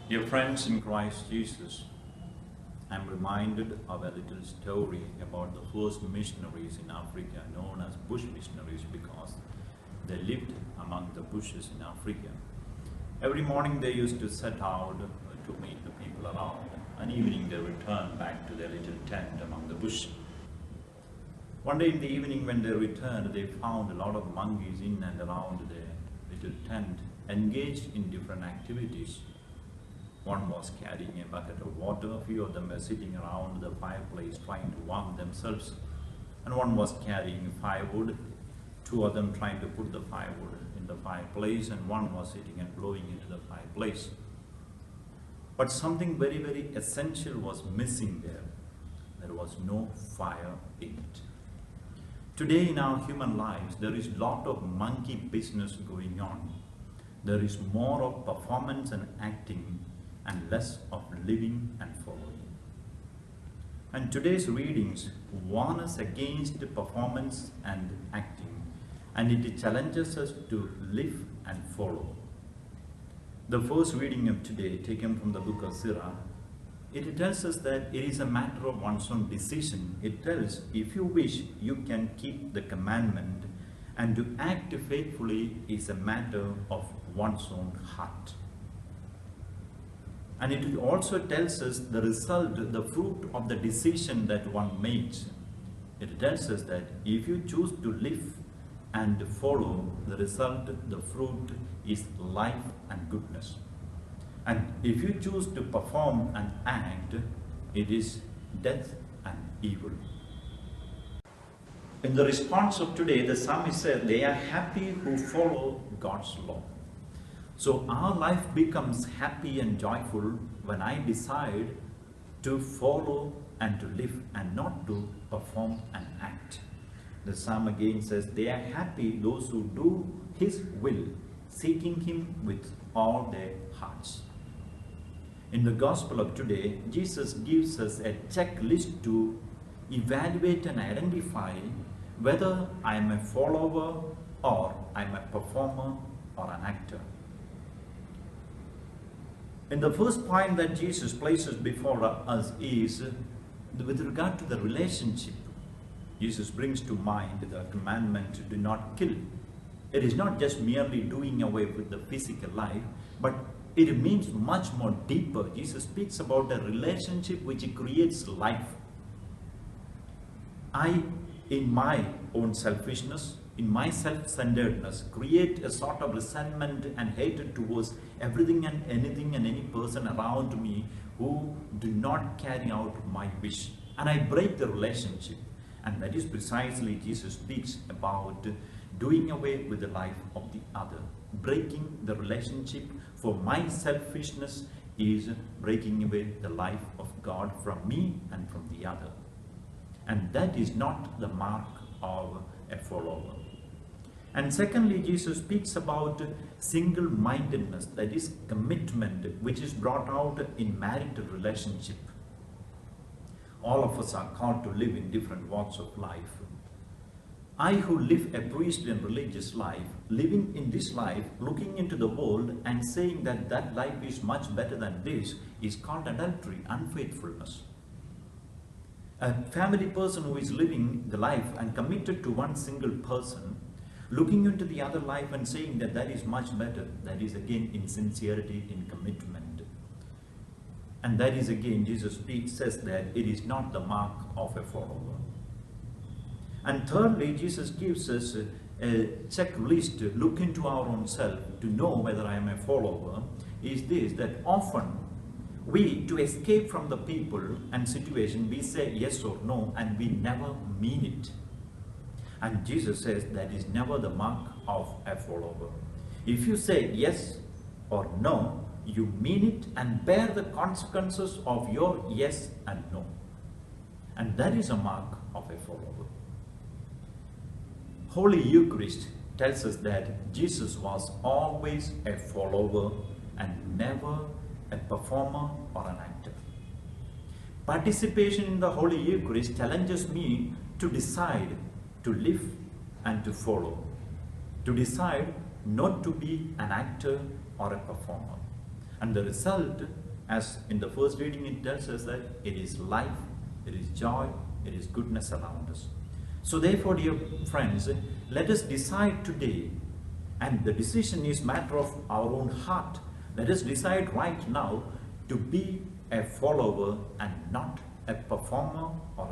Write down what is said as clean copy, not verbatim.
Dear friends in Christ Jesus, I'm reminded of a little story about the first missionaries in Africa, known as bush missionaries, because they lived among the bushes in Africa. Every morning they used to set out to meet the people around, and evening they returned back to their little tent among the bush. One day in the evening when they returned, they found a lot of monkeys in and around their little tent, engaged in different activities. One was carrying a bucket of water, a few of them were sitting around the fireplace trying to warm themselves, and one was carrying firewood, two of them trying to put the firewood in the fireplace, and one was sitting and blowing into the fireplace. But something very, very essential was missing there. There was no fire in it. Today in our human lives, there is a lot of monkey business going on. There is more of performance and acting and less of living and following. And today's readings warn us against performance and acting, and it challenges us to live and follow. The first reading of today, taken from the book of Sirach, it tells us that it is a matter of one's own decision. It tells, if you wish, you can keep the commandment, and to act faithfully is a matter of one's own heart. And it also tells us the result, the fruit of the decision that one makes. It tells us that if you choose to live and follow, the result, the fruit is life and goodness. And if you choose to perform and act, it is death and evil. In the response of today, the psalmist said, they are happy who follow God's law. So our life becomes happy and joyful when I decide to follow and to live and not to perform and act. The psalm again says, they are happy those who do His will, seeking Him with all their hearts. In the gospel of today, Jesus gives us a checklist to evaluate and identify whether I am a follower or I am a performer or an actor. And the first point that Jesus places before us is with regard to the relationship. Jesus brings to mind the commandment to do not kill. It is not just merely doing away with the physical life, but it means much more deeper. Jesus speaks about a relationship which creates life. I, in my own selfishness, in my self-centeredness, create a sort of resentment and hatred towards everything and anything and any person around me who do not carry out my wish. And I break the relationship. And that is precisely Jesus speaks about doing away with the life of the other. Breaking the relationship for my selfishness is breaking away the life of God from me and from the other. And that is not the mark of a follower. And secondly, Jesus speaks about single-mindedness, that is commitment, which is brought out in marital relationship. All of us are called to live in different walks of life. I who live a priestly and religious life, living in this life, looking into the world and saying that that life is much better than this, is called adultery, unfaithfulness. A family person who is living the life and committed to one single person, looking into the other life and saying that that is much better, that is again insincerity in commitment. And that is again, Jesus says that it is not the mark of a follower. And thirdly, Jesus gives us a checklist to look into our own self to know whether I am a follower, is this, that often we, to escape from the people and situation, we say yes or no and we never mean it. And Jesus says that is never the mark of a follower. If you say yes or no, you mean it and bear the consequences of your yes and no. And that is a mark of a follower. Holy Eucharist tells us that Jesus was always a follower and never a performer or an actor. Participation in the Holy Eucharist challenges me to decide to live and to follow, to decide not to be an actor or a performer. And the result, as in the first reading it tells us that it is life, it is joy, it is goodness around us. So therefore, dear friends, let us decide today, and the decision is matter of our own heart. Let us decide right now to be a follower and not a performer or